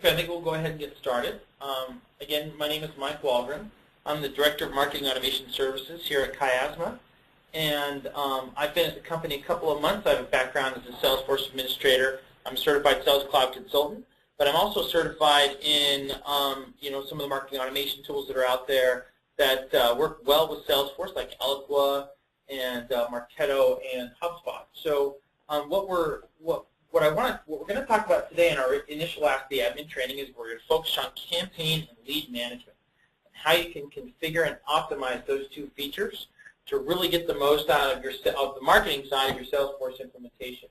Okay, I think we'll go ahead and get started. Again, my name is Mike Walgren. I'm the Director of Marketing Automation Services here at Kyazma. And I've been at the company a couple of months. I have a background as a Salesforce administrator. I'm a certified Sales Cloud consultant, but I'm also certified in some of the marketing automation tools that are out there that work well with Salesforce, like Eloqua and Marketo and Hubspot. So what we're going to talk about today in our initial Ask the Admin training is we're going to focus on campaign and lead management, and how you can configure and optimize those two features to really get the most out of the marketing side of your Salesforce implementation.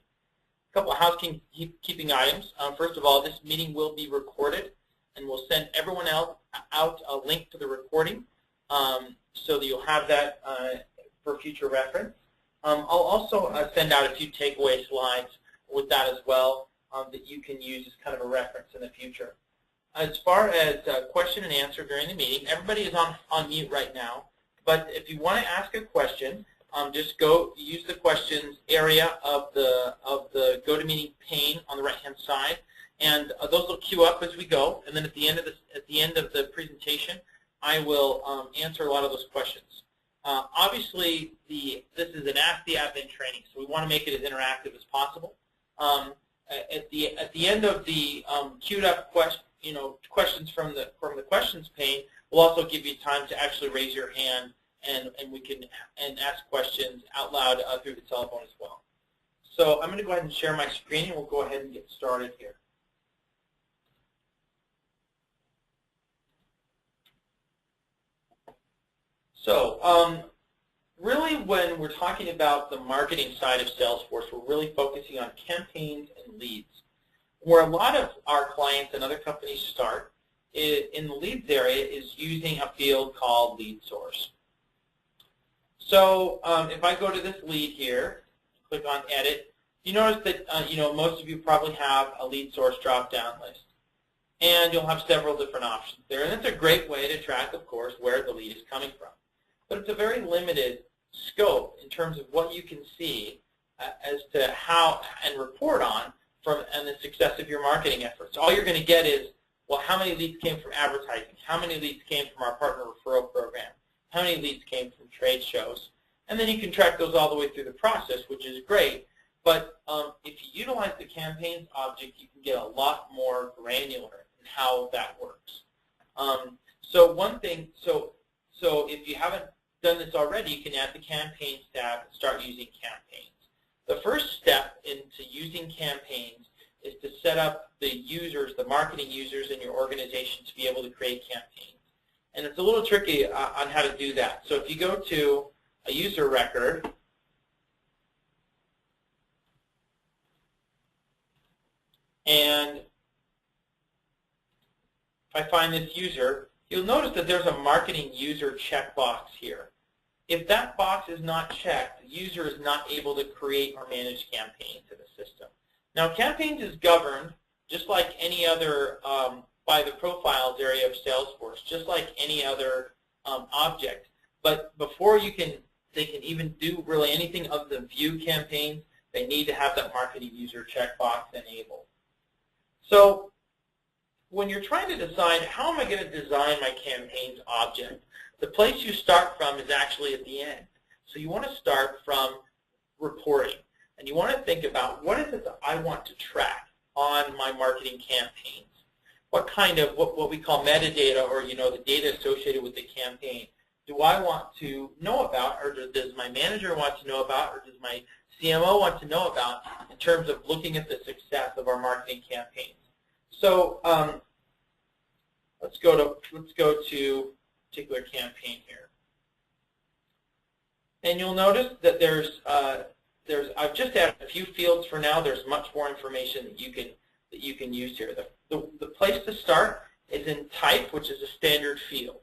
A couple of housekeeping items. First of all, this meeting will be recorded, and we'll send everyone else out a link to the recording so that you'll have that for future reference. I'll also send out a few takeaway slides with that as well that you can use as kind of a reference in the future. As far as question and answer during the meeting, everybody is on mute right now. But if you want to ask a question, just go use the questions area of the GoToMeeting pane on the right-hand side, and those will queue up as we go. And then at the end of the presentation, I will answer a lot of those questions. Obviously, this is an Ask the Admin training, so we want to make it as interactive as possible. At the end of the queued up questions from the questions pane, we'll also give you time to actually raise your hand, and we can ask questions out loud through the telephone as well. So I'm going to go ahead and share my screen, and we'll go ahead and get started here. So really, when we're talking about the marketing side of Salesforce, we're really focusing on campaigns and leads. Where a lot of our clients and other companies start in the leads area is using a field called lead source. So if I go to this lead here, click on edit, you notice that most of you probably have a lead source drop-down list. And you'll have several different options there. And it's a great way to track, of course, where the lead is coming from. But it's a very limited scope in terms of what you can see as to how and report on and the success of your marketing efforts. All you're going to get is, well, how many leads came from advertising? How many leads came from our partner referral program? How many leads came from trade shows? And then you can track those all the way through the process, which is great. But if you utilize the campaigns object, you can get a lot more granular in how that works. So if you haven't done this already, you can add the campaigns tab and start using campaigns. The first step into using campaigns is to set up the users, the marketing users in your organization to be able to create campaigns. And it's a little tricky on how to do that. So if you go to a user record, and if I find this user, you'll notice that there's a marketing user checkbox here. If that box is not checked, the user is not able to create or manage campaigns in the system. Now, campaigns is governed just like any other by the profiles area of Salesforce, just like any other object. But before they can even do really anything other than view campaigns, they need to have that marketing user checkbox enabled. So when you're trying to decide how am I going to design my campaigns object, the place you start from is actually at the end. So you want to start from reporting, and you want to think about what is it that I want to track on my marketing campaigns. What kind of what we call metadata, or the data associated with the campaign, do I want to know about, or does my manager want to know about, or does my CMO want to know about in terms of looking at the success of our marketing campaigns? So let's go to a particular campaign here, and you'll notice that I've just added a few fields for now. There's much more information that you can use here. The place to start is in type, which is a standard field,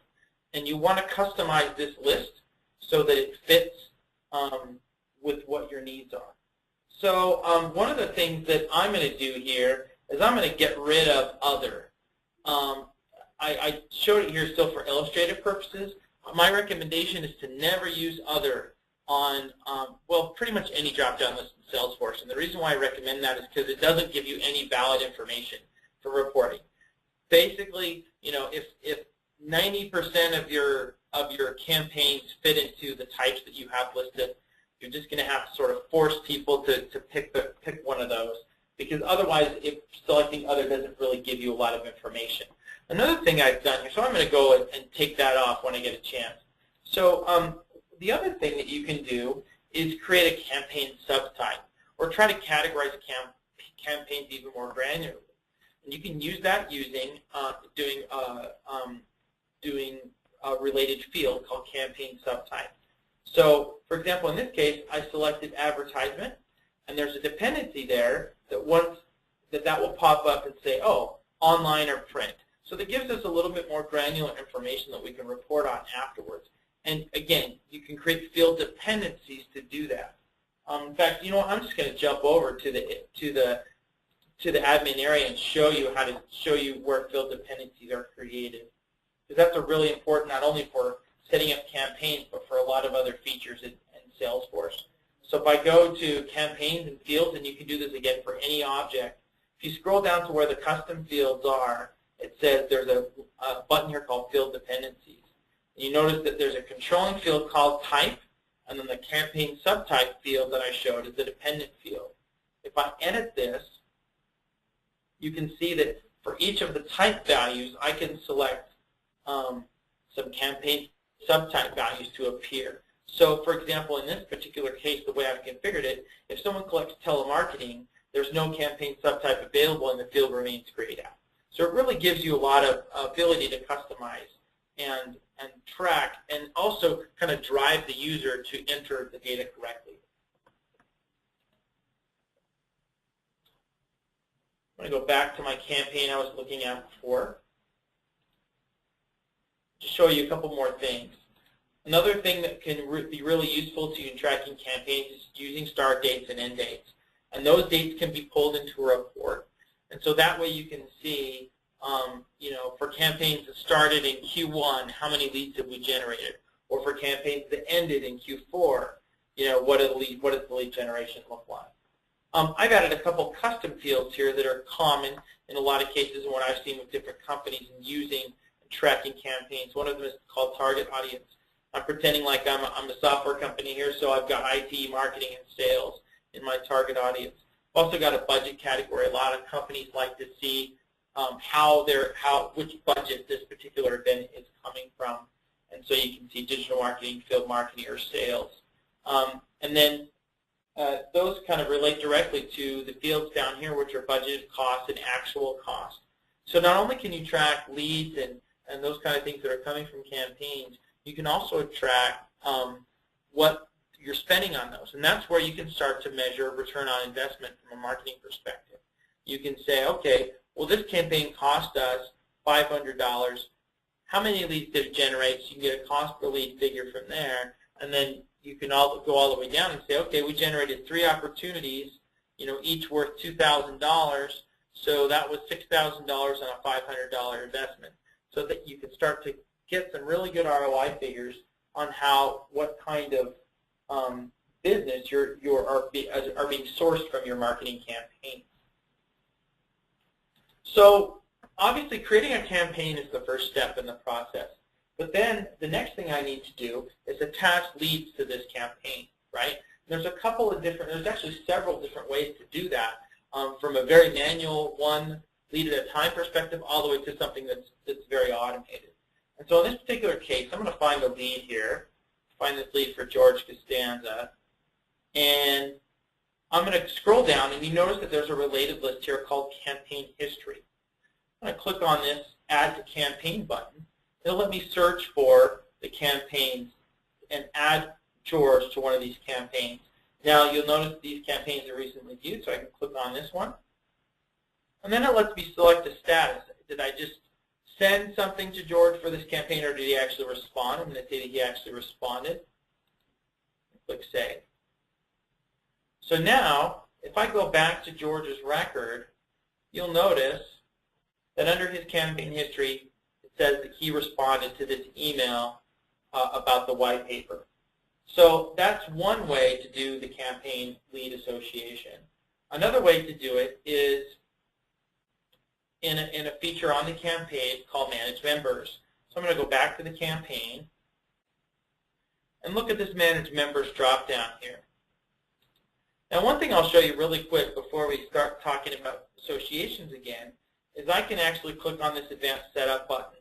and you want to customize this list so that it fits with what your needs are. So one of the things that I'm going to do here is I'm going to get rid of other. I showed it here still for illustrative purposes. My recommendation is to never use other on, well, pretty much any drop-down list in Salesforce. And the reason why I recommend that is because it doesn't give you any valid information for reporting. basically, if 90% of your campaigns fit into the types that you have listed, you're just going to have to sort of force people to pick one of those, because otherwise, if selecting other doesn't really give you a lot of information. Another thing I've done here, so I'm going to go and take that off when I get a chance. So the other thing that you can do is create a campaign subtype, or try to categorize campaigns even more granularly. And you can use that using doing a related field called campaign subtype. So, for example, in this case, I selected advertisement, and there's a dependency there that that will pop up and say, oh, online or print. So that gives us a little bit more granular information that we can report on afterwards. And again, you can create field dependencies to do that. In fact, you know what? I'm just going to jump over to the admin area and show you where field dependencies are created, because that's a really important, not only for setting up campaigns, but for a lot of other features in Salesforce. So if I go to campaigns and fields, and you can do this again for any object, if you scroll down to where the custom fields are, it says there's a button here called field dependencies. And you notice that there's a controlling field called type, and then the campaign subtype field that I showed is the dependent field. If I edit this, you can see that for each of the type values, I can select some campaign subtype values to appear. So, for example, in this particular case, the way I've configured it, if someone collects telemarketing, there's no campaign subtype available and the field remains grayed out. So it really gives you a lot of ability to customize and track, and also kind of drive the user to enter the data correctly. I'm going to go back to my campaign I was looking at before to show you a couple more things. Another thing that can be really useful to you in tracking campaigns is using start dates and end dates. And those dates can be pulled into a report. And so that way you can see, for campaigns that started in Q1, how many leads have we generated? Or for campaigns that ended in Q4, what does the lead generation look like? I've added a couple custom fields here that are common in a lot of cases and what I've seen with different companies in using and tracking campaigns. One of them is called target audience. I'm pretending like I'm a software company here, so I've got IT, marketing, and sales in my target audience. I've also got a budget category. A lot of companies like to see which budget this particular event is coming from. And so you can see digital marketing, field marketing, or sales. And then those kind of relate directly to the fields down here, which are budgeted costs and actual cost. So not only can you track leads and those kind of things that are coming from campaigns, you can also track what you're spending on those. And that's where you can start to measure return on investment from a marketing perspective. You can say, okay, well, this campaign cost us $500. How many leads did it generate? So you can get a cost per lead figure from there. And then you can go all the way down and say, okay, we generated 3 opportunities, each worth $2,000. So that was $6,000 on a $500 investment. So that you can start to get some really good ROI figures on what kind of business are being sourced from your marketing campaign. So obviously creating a campaign is the first step in the process. But then the next thing I need to do is attach leads to this campaign, right? There's actually several different ways to do that, from a very manual one lead at a time perspective all the way to something that's very automated. And so in this particular case, I'm going to find a lead here, find this lead for George Costanza, and I'm going to scroll down, and you notice that there's a related list here called Campaign History. I'm going to click on this Add to Campaign button. It'll let me search for the campaigns and add George to one of these campaigns. Now you'll notice these campaigns are recently viewed, so I can click on this one. And then it lets me select a status. Did I just send something to George for this campaign, or did he actually respond? I'm going to say that he actually responded. Click Save. So now, if I go back to George's record, you'll notice that under his campaign history, it says that he responded to this email about the white paper. So that's one way to do the campaign lead association. Another way to do it is in a feature on the campaign called Manage Members. So I'm going to go back to the campaign and look at this Manage Members drop down here. Now, one thing I'll show you really quick before we start talking about associations again is I can actually click on this Advanced Setup button.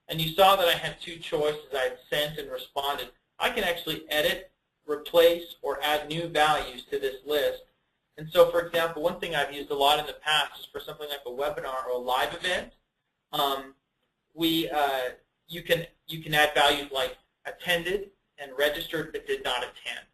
And you saw that I had two choices. I had sent and responded. I can actually edit, replace, or add new values to this list. And so, for example, one thing I've used a lot in the past is for something like a webinar or a live event. You can add values like attended and registered but did not attend.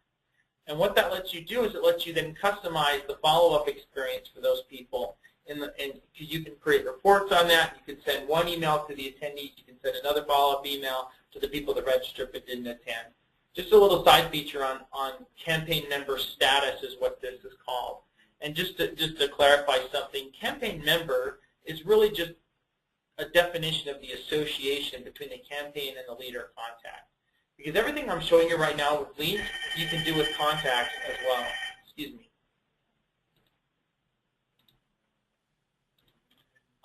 And what that lets you do is it lets you then customize the follow-up experience for those people. Because you can create reports on that. You can send one email to the attendees. You can send another follow-up email to the people that registered but didn't attend. Just a little side feature on campaign member status is what this is called. And just to clarify something, campaign member is really just a definition of the association between the campaign and the lead or contact. Because everything I'm showing you right now with leads, you can do with contacts as well. Excuse me.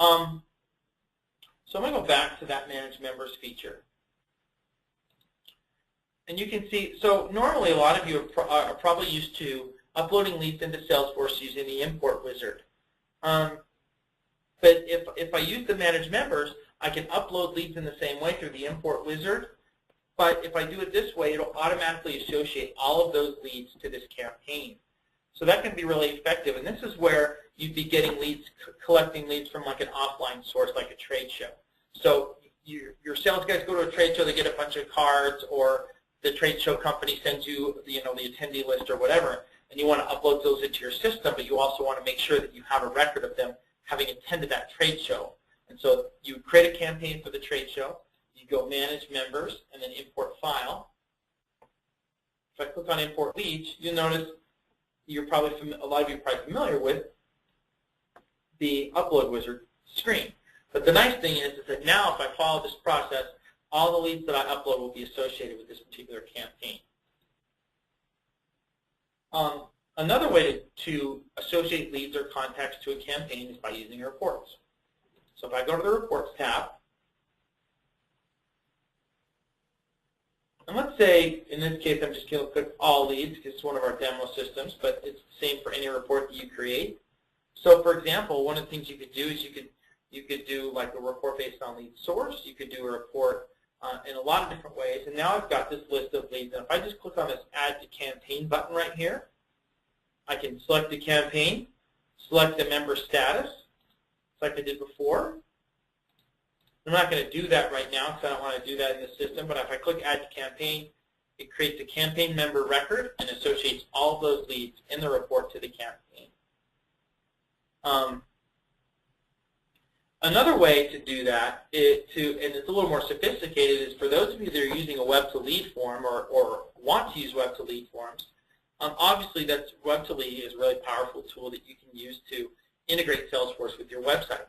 So I'm going to go back to that Manage Members feature. And you can see, so normally a lot of you are probably used to uploading leads into Salesforce using the import wizard. But if I use the Manage Members, I can upload leads in the same way through the import wizard. But if I do it this way, it'll automatically associate all of those leads to this campaign. So that can be really effective. And this is where you'd be getting leads, collecting leads from like an offline source like a trade show. So your sales guys go to a trade show, they get a bunch of cards, or the trade show company sends you, the attendee list or whatever, and you want to upload those into your system, but you also want to make sure that you have a record of them having attended that trade show. And so you create a campaign for the trade show, you go Manage Members, and then Import File. If I click on Import Leads, you'll notice a lot of you are probably familiar with the Upload Wizard screen. But the nice thing is that now if I follow this process, all the leads that I upload will be associated with this particular campaign. Another way to associate leads or contacts to a campaign is by using reports. So if I go to the Reports tab, and let's say, in this case, I'm just going to click All Leads because it's one of our demo systems, but it's the same for any report that you create. So for example, one of the things you could do is you could do like a report based on lead source. You could do a report in a lot of different ways. And now I've got this list of leads. And if I just click on this Add to Campaign button right here, I can select the campaign, select the member status, like I did before. I'm not going to do that right now because I don't want to do that in the system. But if I click Add to Campaign, it creates a campaign member record and associates all of those leads in the report to the campaign. Another way to do that, and it's a little more sophisticated, is for those of you that are using a web-to-lead form or want to use web-to-lead forms. Obviously, web-to-lead is a really powerful tool that you can use to integrate Salesforce with your website.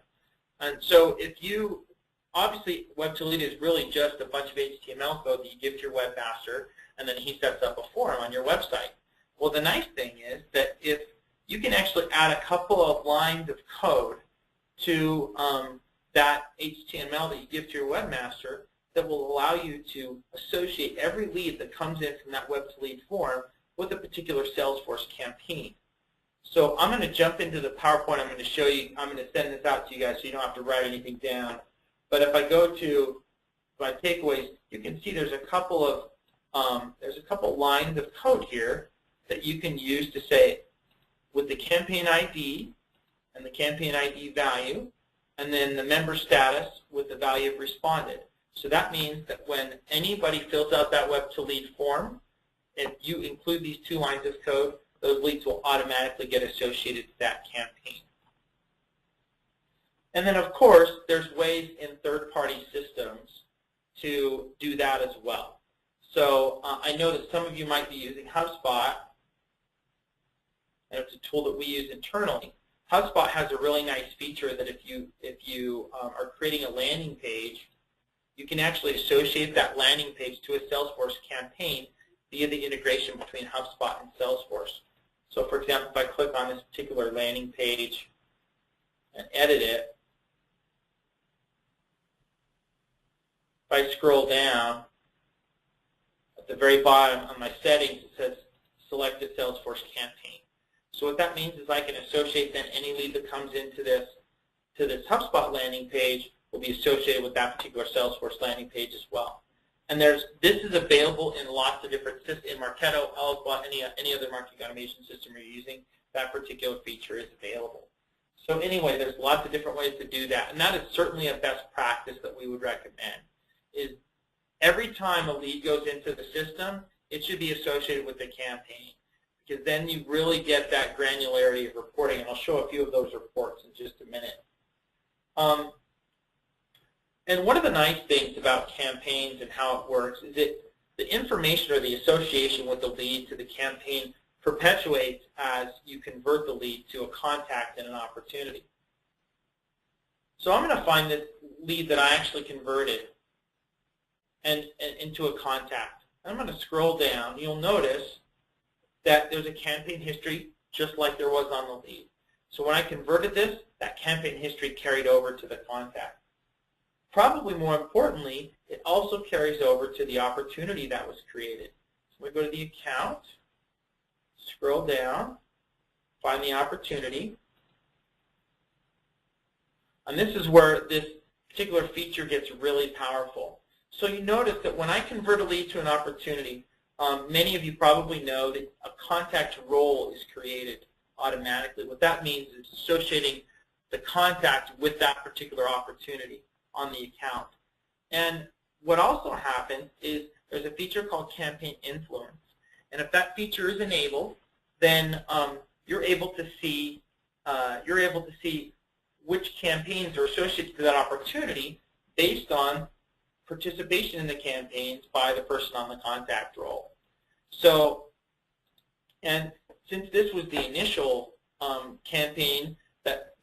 And so obviously, web-to-lead is really just a bunch of HTML code that you give to your webmaster, and then he sets up a form on your website. Well, the nice thing is that if you can actually add a couple of lines of code to that HTML that you give to your webmaster that will allow you to associate every lead that comes in from that web-to-lead form with a particular Salesforce campaign. So I'm going to jump into the PowerPoint. I'm going to show you. I'm going to send this out to you guys so you don't have to write anything down. But if I go to my takeaways, you can see there's a couple of lines of code here that you can use to say with the campaign ID and the campaign ID value, and then the member status with the value of responded. So that means that when anybody fills out that web-to-lead form, if you include these two lines of code, those leads will automatically get associated to that campaign. And then, of course, there's ways in third-party systems to do that as well. So I know that some of you might be using Hubspot, and it's a tool that we use internally. Hubspot has a really nice feature that if you are creating a landing page, you can actually associate that landing page to a Salesforce campaign via the integration between Hubspot and Salesforce. So for example, if I click on this particular landing page and edit it, if I scroll down, at the very bottom on my settings, it says selected Salesforce campaign. So what that means is I can associate then any lead that comes into this HubSpot landing page will be associated with that particular Salesforce landing page as well. And this is available in lots of different systems. In Marketo, Eloquent, any other marketing automation system you're using, that particular feature is available. So anyway, there's lots of different ways to do that, and that is certainly a best practice that we would recommend. Is every time a lead goes into the system, it should be associated with the campaign, because then you really get that granularity of reporting, and I'll show a few of those reports in just a minute. And one of the nice things about campaigns and how it works is that the information or the association with the lead to the campaign perpetuates as you convert the lead to a contact and an opportunity. So I'm going to find this lead that I actually converted and into a contact. I'm going to scroll down. You'll notice that there's a campaign history just like there was on the lead. So when I converted this, that campaign history carried over to the contact. Probably more importantly, it also carries over to the opportunity that was created. So we go to the account, scroll down, find the opportunity, and this is where this particular feature gets really powerful. So you notice that when I convert a lead to an opportunity, many of you probably know that a contact role is created automatically. What that means is associating the contact with that particular opportunity on the account. And what also happens is there's a feature called campaign influence. And if that feature is enabled, then you're able to see which campaigns are associated to that opportunity based on participation in the campaigns by the person on the contact role. So, and since this was the initial campaign that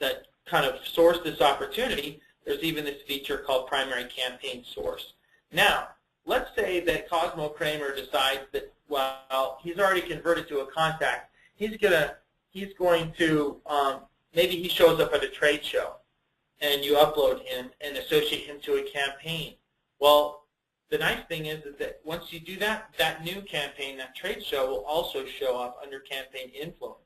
kind of sourced this opportunity, there's even this feature called primary campaign source. Now, let's say that Cosmo Kramer decides that, well, he's already converted to a contact. He's going to maybe he shows up at a trade show, and you upload him and associate him to a campaign. Well, the nice thing is that once you do that, that new campaign, that trade show, will also show up under campaign influence.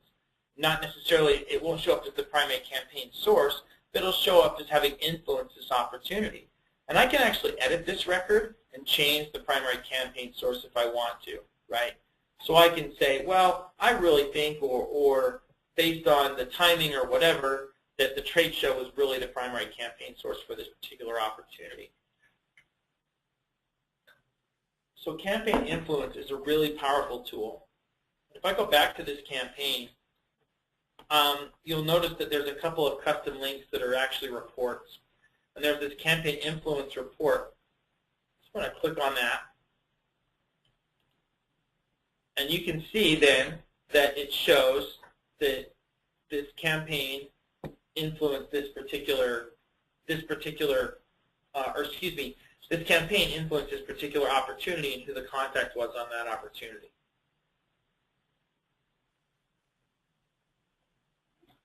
Not necessarily, it won't show up as the primary campaign source, but it'll show up as having influenced this opportunity. And I can actually edit this record and change the primary campaign source if I want to, right? So I can say, well, I really think, or based on the timing or whatever, that the trade show was really the primary campaign source for this particular opportunity. So campaign influence is a really powerful tool. If I go back to this campaign, you'll notice that there's a couple of custom links that are actually reports. And there's this campaign influence report. Just want to click on that. And you can see then that it shows that this campaign influenced this campaign influenced this particular opportunity and who the contact was on that opportunity.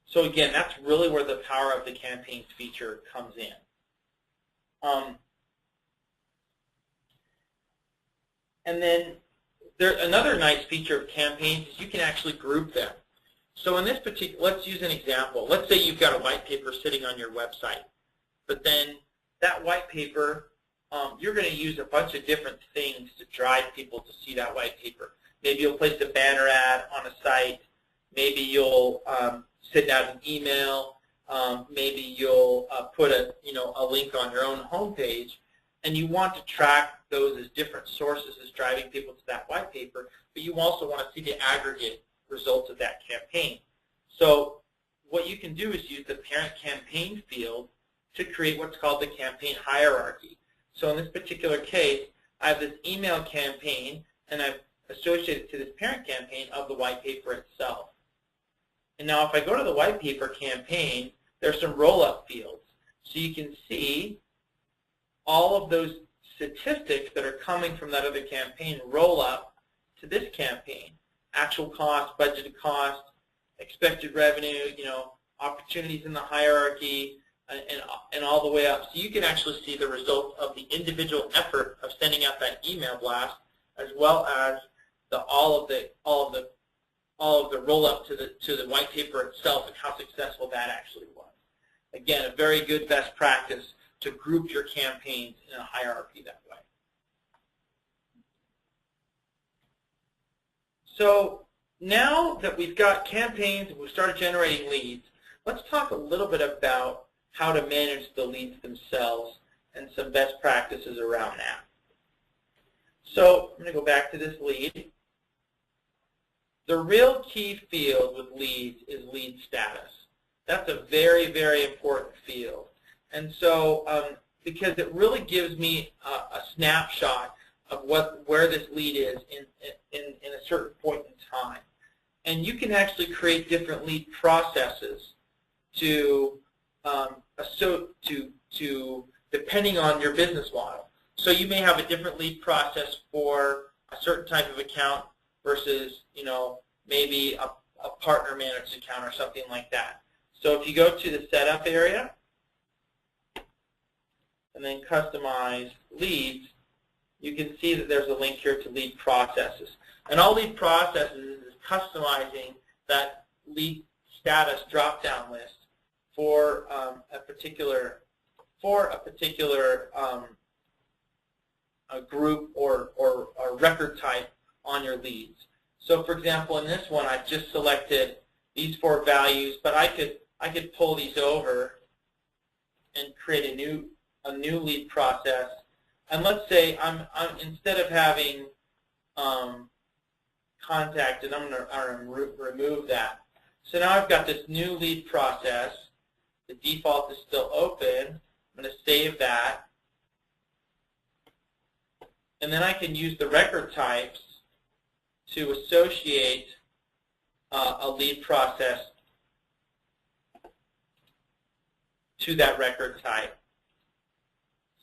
So again, that's really where the power of the campaigns feature comes in. And then another nice feature of campaigns is you can actually group them. So in this particular, let's use an example. Let's say you've got a white paper sitting on your website, but then that white paper, you're going to use a bunch of different things to drive people to see that white paper. Maybe you'll place a banner ad on a site. Maybe you'll send out an email. Maybe you'll put a link on your own homepage, and you want to track those as different sources as driving people to that white paper, but you also want to see the aggregate results of that campaign. So what you can do is use the parent campaign field to create what's called the campaign hierarchy. So in this particular case, I have this email campaign, and I've associated to this parent campaign of the white paper itself. And now if I go to the white paper campaign, there's some roll-up fields. So you can see all of those statistics that are coming from that other campaign roll up to this campaign. Actual cost, budgeted cost, expected revenue, opportunities in the hierarchy, and all the way up. So you can actually see the result of the individual effort of sending out that email blast, as well as all of the roll up to the white paper itself and how successful that actually was. Again, a very good best practice to group your campaigns in a hierarchy that way. So now that we've got campaigns and we've started generating leads, let's talk a little bit about how to manage the leads themselves and some best practices around that. So I'm going to go back to this lead. The real key field with leads is lead status. That's a very, very important field. And so because it really gives me a snapshot of where this lead is in a certain point in time. And you can actually create different lead processes depending on your business model. So you may have a different lead process for a certain type of account versus, maybe a partner managed account or something like that. So if you go to the setup area and then customize leads, you can see that there's a link here to lead processes. And all lead processes is customizing that lead status drop-down list for a particular group or record type on your leads. So, for example, in this one, I've just selected these 4 values, but I could pull these over and create a new lead process. And let's say I'm instead of having contacted, I'm going to remove that. So now I've got this new lead process. The default is still open. I'm going to save that. And then I can use the record types to associate a lead process to that record type.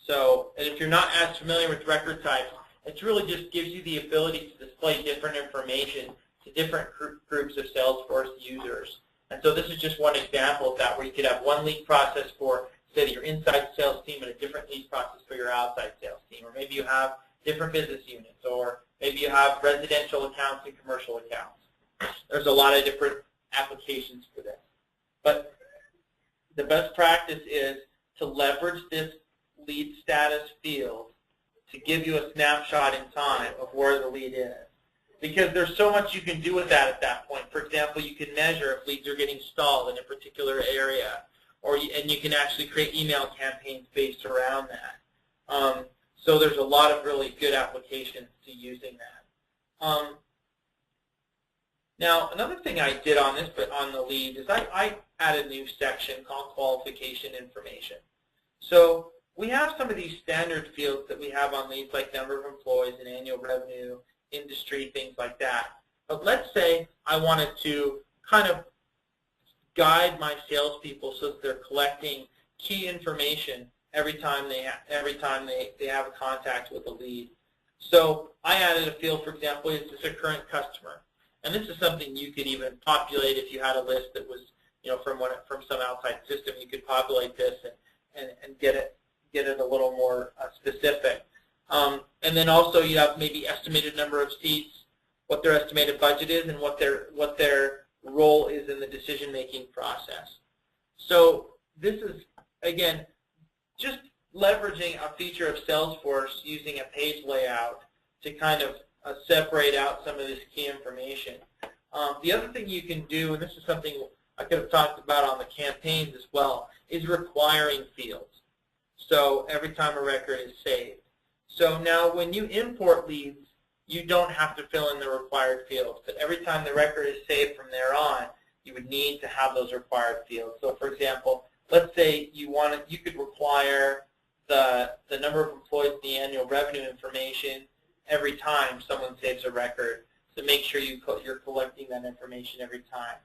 So, and if you're not as familiar with record types, it really just gives you the ability to display different information to different groups of Salesforce users. And so this is just one example of that, where you could have one lead process for, say, your inside sales team and a different lead process for your outside sales team. Or maybe you have different business units, or maybe you have residential accounts and commercial accounts. There's a lot of different applications for this. But the best practice is to leverage this lead status field to give you a snapshot in time of where the lead is. Because there's so much you can do with that at that point. For example, you can measure if leads are getting stalled in a particular area, and you can actually create email campaigns based around that. So there's a lot of really good applications to using that. Now, another thing I did on this, but on the lead, is I added a new section called Qualification Information. So we have some of these standard fields that we have on leads, like number of employees and annual revenue, industry, things like that. But let's say I wanted to kind of guide my salespeople so that they're collecting key information every time they have a contact with a lead. So I added a field, for example, is this a current customer? And this is something you could even populate if you had a list that was, from some outside system. You could populate this and get it a little more specific. And then also you have maybe estimated number of seats, what their estimated budget is, and what their role is in the decision-making process. So this is, again, just leveraging a feature of Salesforce using a page layout to kind of separate out some of this key information. The other thing you can do, and this is something I could have talked about on the campaigns as well, is requiring fields. So every time a record is saved. So now when you import leads, you don't have to fill in the required fields. But every time the record is saved from there on, you would need to have those required fields. So for example, let's say you could require the number of employees, the annual revenue information every time someone saves a record. So make sure you're collecting that information every time.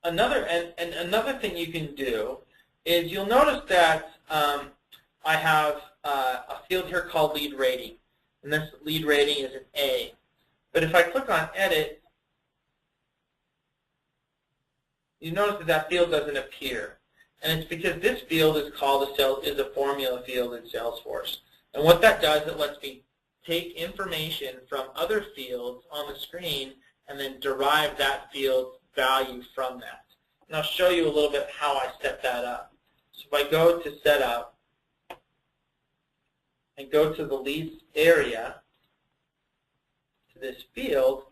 Another thing you can do is you'll notice that I have a field here called lead rating, and this lead rating is an A. But if I click on edit, you notice that that field doesn't appear. And it's because this field is called a formula field in Salesforce. And what that does, it lets me take information from other fields on the screen and then derive that field's value from that. And I'll show you a little bit how I set that up. So if I go to Setup and go to the leads area, to this field,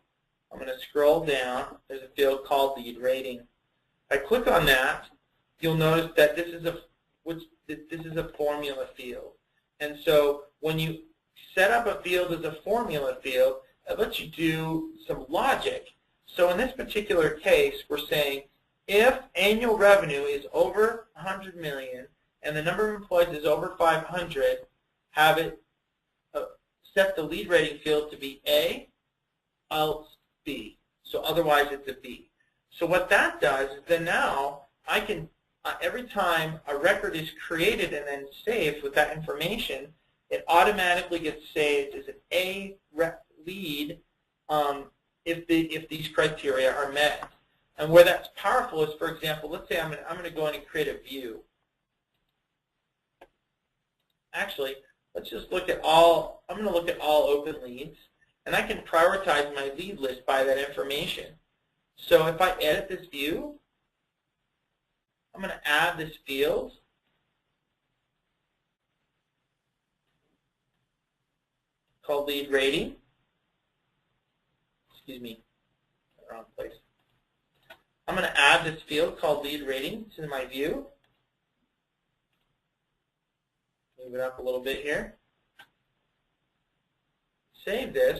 I'm going to scroll down. There's a field called Lead Rating. If I click on that, you'll notice that this is a formula field. And so when you set up a field as a formula field, it lets you do some logic. So in this particular case, we're saying if annual revenue is over 100 million and the number of employees is over 500, have it set the lead rating field to be A, else B. So otherwise it's a B. So what that does is then now I can, every time a record is created and then saved with that information, it automatically gets saved as an A lead if these criteria are met. And where that's powerful is, for example, let's say I'm going to go in and create a view. Actually, let's just look at all, I'm going to look at all open leads, and I can prioritize my lead list by that information. So if I edit this view, I'm going to add this field. Called lead rating. Excuse me, wrong place. I'm going to add this field called lead rating to my view. Move it up a little bit here. Save this.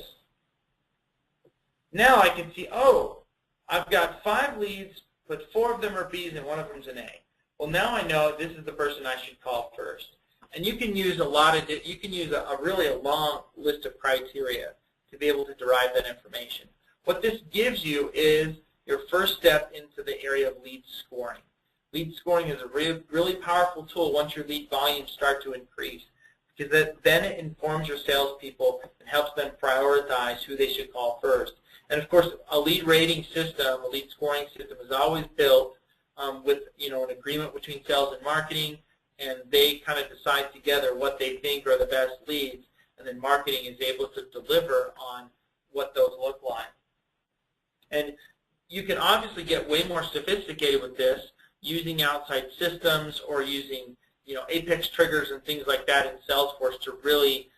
Now I can see, oh, I've got 5 leads, but 4 of them are B's and 1 of them is an A. Well, now I know this is the person I should call first. And you can use a really long list of criteria to be able to derive that information. What this gives you is your first step into the area of lead scoring. Lead scoring is a really powerful tool once your lead volumes start to increase, because then it informs your salespeople and helps them prioritize who they should call first. And of course, a lead rating system, a lead scoring system, is always built with an agreement between sales and marketing, and they kind of decide together what they think are the best leads, and then marketing is able to deliver on what those look like. And you can obviously get way more sophisticated with this using outside systems or using Apex triggers and things like that in Salesforce to really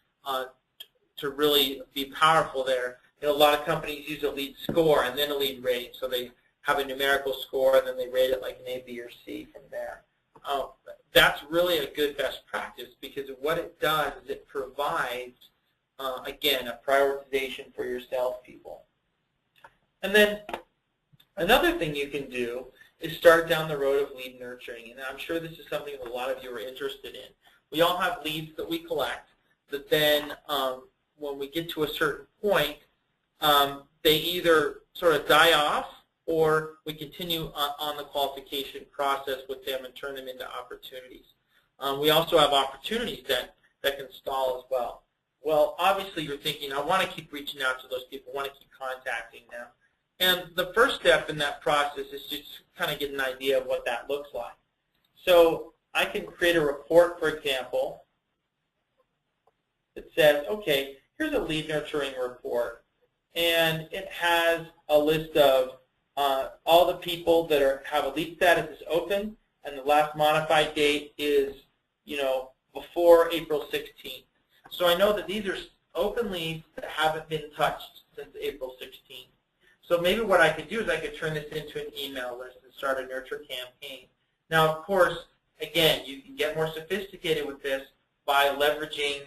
be powerful there. A lot of companies use a lead score and then a lead rating, so they have a numerical score and then they rate it like an A, B, or C from there. That's really a good best practice, because what it does is it provides, again, a prioritization for your salespeople. And then another thing you can do is start down the road of lead nurturing, and I'm sure this is something that a lot of you are interested in. We all have leads that we collect, but then when we get to a certain point, they either sort of die off, or we continue on the qualification process with them and turn them into opportunities. We also have opportunities that can stall as well. Well, obviously you're thinking, I want to keep reaching out to those people, I want to keep contacting them. And the first step in that process is just kind of get an idea of what that looks like. So I can create a report, for example, that says, okay, here's a lead nurturing report. And it has a list of all the people that have a lead status is open, and the last modified date is, before April 16th. So I know that these are open leads that haven't been touched since April 16th. So maybe what I could do is I could turn this into an email list and start a nurture campaign. Now, of course, again, you can get more sophisticated with this by leveraging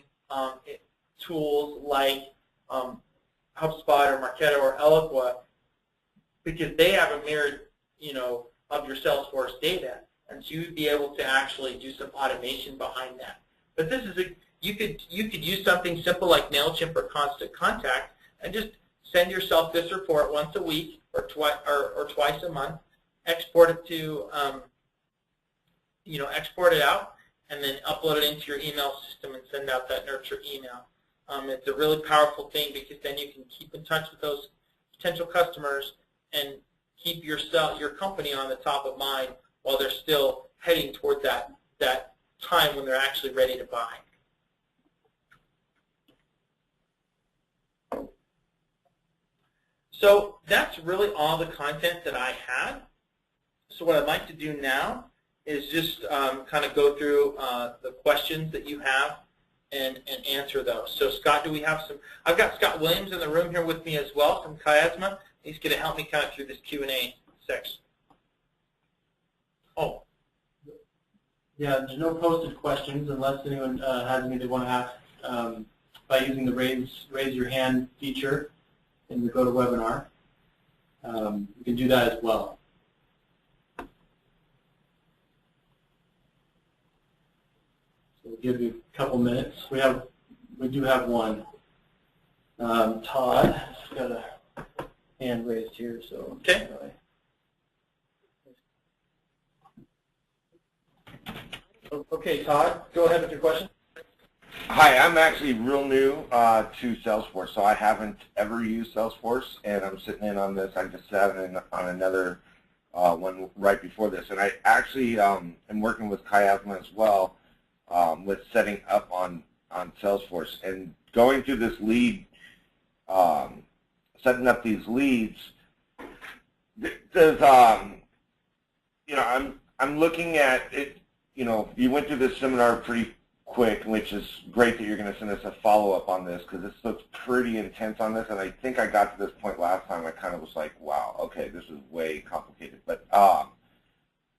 tools like Hubspot or Marketo or Eloqua, because they have a mirror, of your Salesforce data, and so you'd be able to actually do some automation behind that. But this is you could use something simple like MailChimp or Constant Contact and just send yourself this report once a week or twice a month. Export it to export it out, and then upload it into your email system and send out that nurture email. It's a really powerful thing, because then you can keep in touch with those potential customers and keep your company on the top of mind while they're still heading toward that time when they're actually ready to buy. So that's really all the content that I had. So what I'd like to do now is just kind of go through the questions that you have and answer those. So Scott, do we have some? I've got Scott Williams in the room here with me as well from Kyazma. He's going to help me kind of through this Q&A section. Oh. Yeah, there's no posted questions unless anyone has any they want to ask by using the raise your hand feature in the GoToWebinar. You can do that as well. So we'll give you a couple minutes. We do have one. Todd has got a hand raised here, so okay. Okay, Todd, go ahead with your question. Hi, I'm actually real new to Salesforce, so I haven't ever used Salesforce, and I'm sitting in on this. I just sat in on another one right before this, and I actually am working with Kyazma as well with setting up on Salesforce and going through this lead, setting up these leads. Does you know, I'm looking at it. You know, you went through this seminar pretty quick, which is great that you're going to send us a follow-up on this because this looks pretty intense on this, and I think I got to this point last time. I kind of was like, wow, okay, this is way complicated. But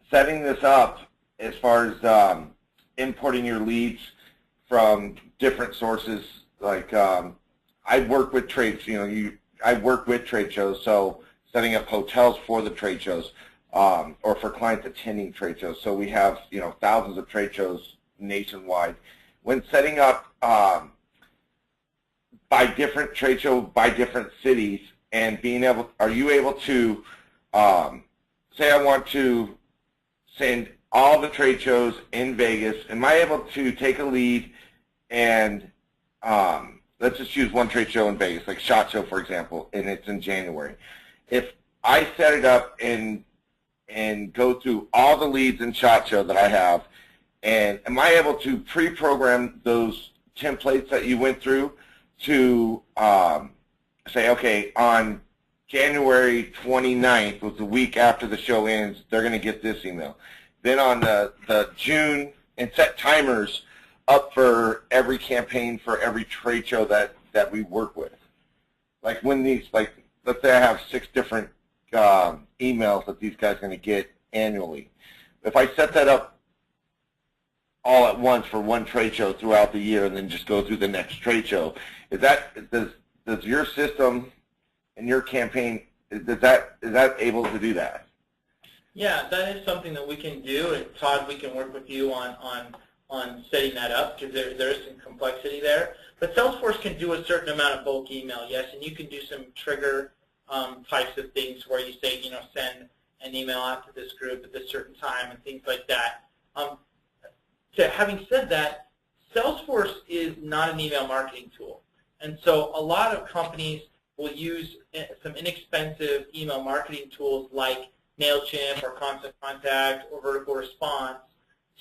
setting this up as far as importing your leads from different sources, like I work with trades, I work with trade shows, so setting up hotels for the trade shows or for clients attending trade shows. So we have, thousands of trade shows nationwide. When setting up by different trade shows, by different cities, and are you able to, say I want to send all the trade shows in Vegas, am I able to take a lead and let's just use one trade show in Vegas, like SHOT Show, for example, and it's in January. If I set it up and go through all the leads in SHOT Show that I have, and am I able to pre-program those templates that you went through to say, okay, on January 29th, was the week after the show ends, they're going to get this email. Then on the June, and set timers up for every campaign for every trade show that we work with. Like when these, let's say I have 6 different emails that these guys are going to get annually. If I set that up all at once for one trade show throughout the year and then just go through the next trade show, does your system and your campaign, is that able to do that? Yeah, that is something that we can do, and Todd, we can work with you on setting that up because there is some complexity there. But Salesforce can do a certain amount of bulk email, yes, and you can do some trigger types of things where you say, send an email out to this group at this certain time and things like that. Having said that, Salesforce is not an email marketing tool. And so a lot of companies will use some inexpensive email marketing tools like MailChimp or Constant Contact or Vertical Response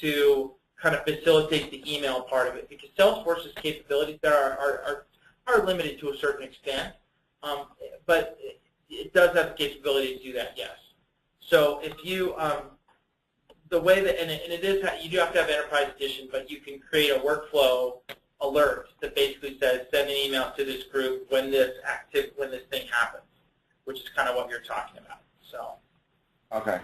to kind of facilitate the email part of it, because Salesforce's capabilities there are limited to a certain extent, but it does have the capability to do that, yes. So if you, the way that, and it is, you do have to have Enterprise Edition, but you can create a workflow alert that basically says send an email to this group when this thing happens, which is kind of what you're talking about. So. Okay.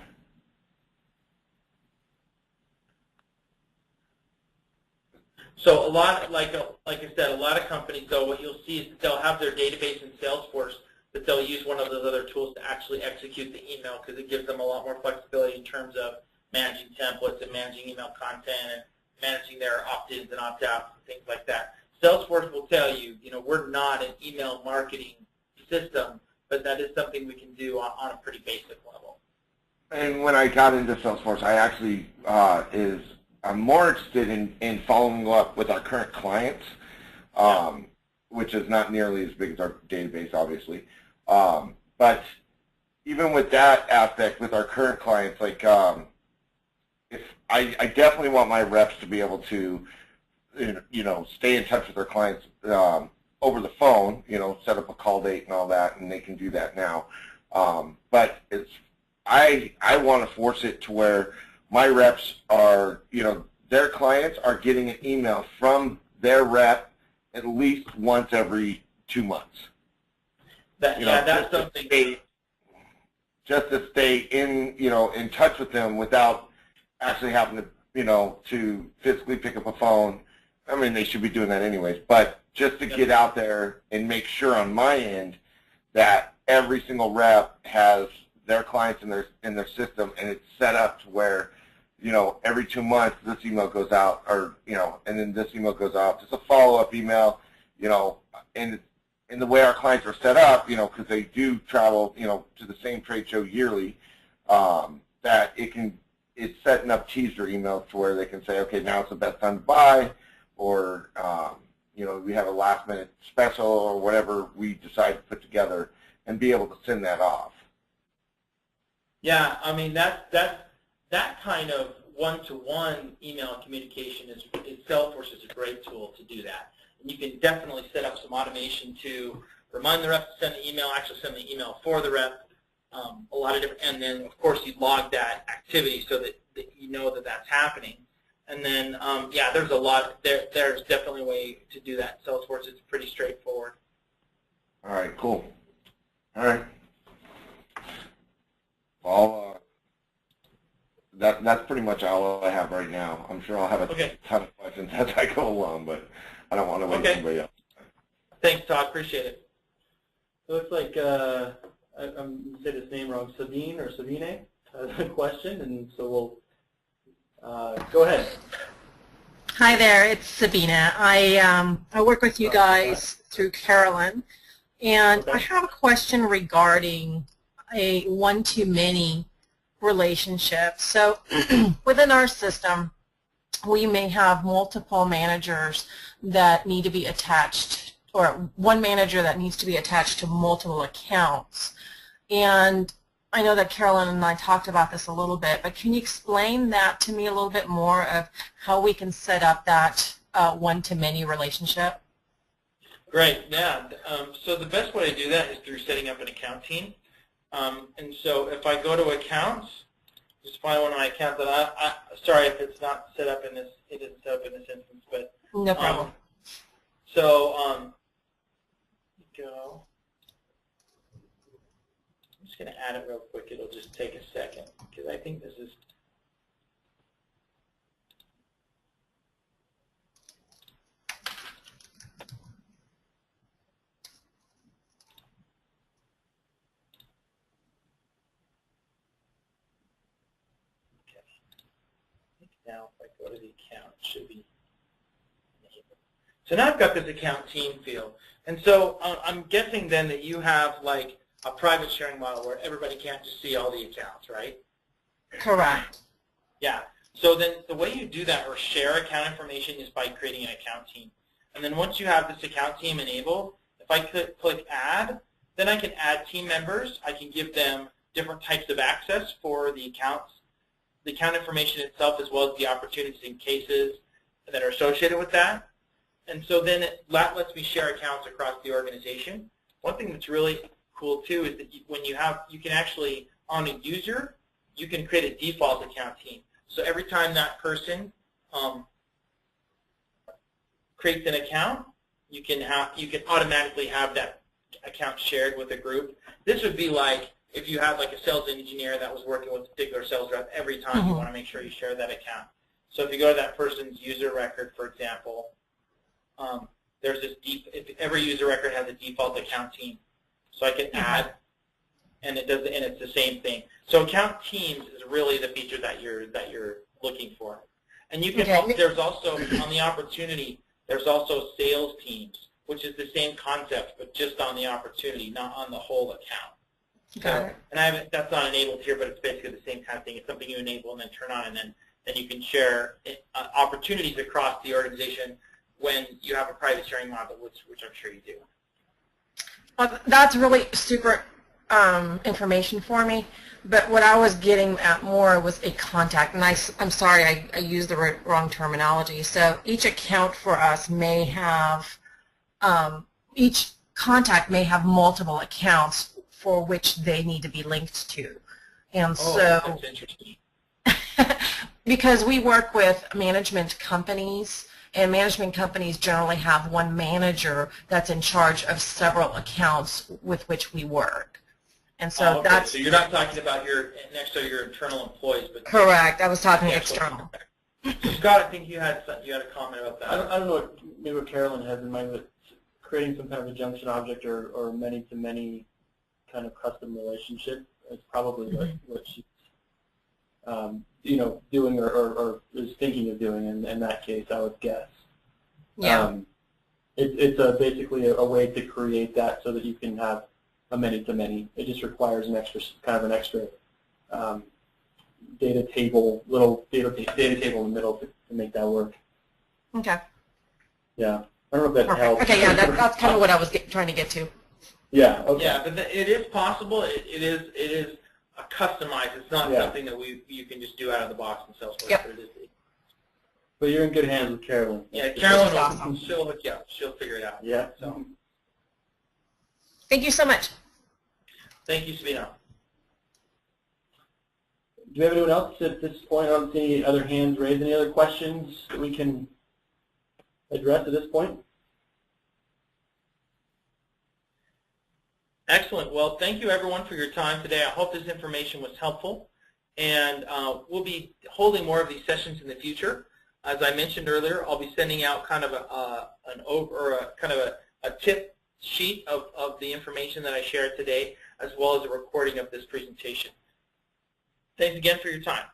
So a lot, like I said, a lot of companies, though, what you'll see is that they'll have their database in Salesforce, but they'll use one of those other tools to actually execute the email because it gives them a lot more flexibility in terms of managing templates and managing email content and managing their opt-ins and opt-outs and things like that. Salesforce will tell you, we're not an email marketing system, but that is something we can do on a pretty basic level. And when I got into Salesforce, I actually I'm more interested in following up with our current clients, which is not nearly as big as our database, obviously. But even with that aspect, with our current clients, like if I definitely want my reps to be able to, stay in touch with their clients over the phone, set up a call date and all that, and they can do that now. But I want to force it to where my reps are, their clients are getting an email from their rep at least once every 2 months. That's something. Just to stay in touch with them without actually having to, to physically pick up a phone. I mean, they should be doing that anyways, but just to get out there and make sure on my end that every single rep has their clients in their system, and it's set up to where, every 2 months this email goes out, or and then this email goes out. Just a follow-up email, and the way our clients are set up, because they do travel, to the same trade show yearly, that it's setting up teaser emails to where they can say, okay, now it's the best time to buy, or we have a last-minute special or whatever we decide to put together, and be able to send that off. Yeah, I mean that kind of one-to-one email communication is Salesforce is a great tool to do that. And you can definitely set up some automation to remind the rep to send the email, actually send the email for the rep, a lot of different, and then of course you log that activity so that you know that that's happening. And then there's a lot. There's definitely a way to do that in Salesforce. It's pretty straightforward. All right, cool. All right. Well, that's pretty much all I have right now. I'm sure I'll have a ton of questions as I go along, but I don't want to wait anybody else. Thanks, Todd. Appreciate it. So it's like, I'm going to say this name wrong, Sabine or Sabine has a question, and so we'll go ahead. Hi there, it's Sabina. I work with you guys through Carolyn, and I have a question regarding a one-to-many relationship. So within our system, we may have multiple managers that need to be attached, or one manager that needs to be attached to multiple accounts. And I know that Carolyn and I talked about this a little bit, but can you explain that to me a little bit more of how we can set up that one-to-many relationship? Great, yeah. So the best way to do that is through setting up an account team. And so if I go to accounts, just find one of my accounts that sorry if it's not set up in this, it isn't set up in this instance, but no problem. Go. I'm just going to add it real quick. It'll just take a second because I think this is. Now, if I go to the account, it should be enabled. So now I've got this account team field. And so I'm guessing then that you have like a private sharing model where everybody can't just see all the accounts, right? Correct. Yeah. So then the way you do that or share account information is by creating an account team. And then once you have this account team enabled, if I click add, then I can add team members. I can give them different types of access for the accounts, the account information itself, as well as the opportunities and cases that are associated with that. And so then that lets me share accounts across the organization. One thing that's really cool too is that when you can actually, on a user, you can create a default account team. So every time that person creates an account, you can automatically have that account shared with a group. This would be like if you have like a sales engineer that was working with a particular sales rep, every time you want to make sure you share that account. So if you go to that person's user record, for example, there's this every user record has a default account team. So I can add, and it's the same thing. So account teams is really the feature that you're looking for. And you can there's also on the opportunity, there's also sales teams, which is the same concept, but just on the opportunity, not on the whole account. Got it. And that's not enabled here, but it's basically the same kind of thing. It's something you enable and then turn on, and then you can share opportunities across the organization when you have a private sharing model, which I'm sure you do. That's really super information for me, but what I was getting at more was a contact, and I'm sorry, I used the wrong terminology. So each account for us may have, each contact may have multiple accounts for which they need to be linked to. And so, that's interesting. because we work with management companies, and management companies generally have one manager that's in charge of several accounts with which we work. And so okay. that's... So you're not talking about your internal employees, but... Correct. I was talking external. So Scott, I think you had a comment about that. I don't know maybe what Carolyn has in mind, but creating some kind of a junction object or many-to-many kind of custom relationship is probably what she's doing or is thinking of doing in that case, I would guess. Yeah. It's basically a way to create that so that you can have a many-to-many. It just requires an extra data table, little data table in the middle to make that work. Okay. Yeah. I don't know if that helps. Okay, yeah, that's kind of what I was trying to get to. Yeah. Okay. Yeah, but it is possible. It is customized. It's not something that you can just do out of the box in Salesforce. Yep. But you're in good hands with Carolyn. Yeah, Carolyn, awesome. She'll hook you up. She'll figure it out. Yeah. So. Thank you so much. Thank you, Sabina. Do we have anyone else at this point? I don't see any other hands raised. Any other questions that we can address at this point? Excellent. Well, thank you everyone for your time today. I hope this information was helpful, and we'll be holding more of these sessions in the future. As I mentioned earlier, I'll be sending out kind of a tip sheet of the information that I shared today, as well as a recording of this presentation. Thanks again for your time.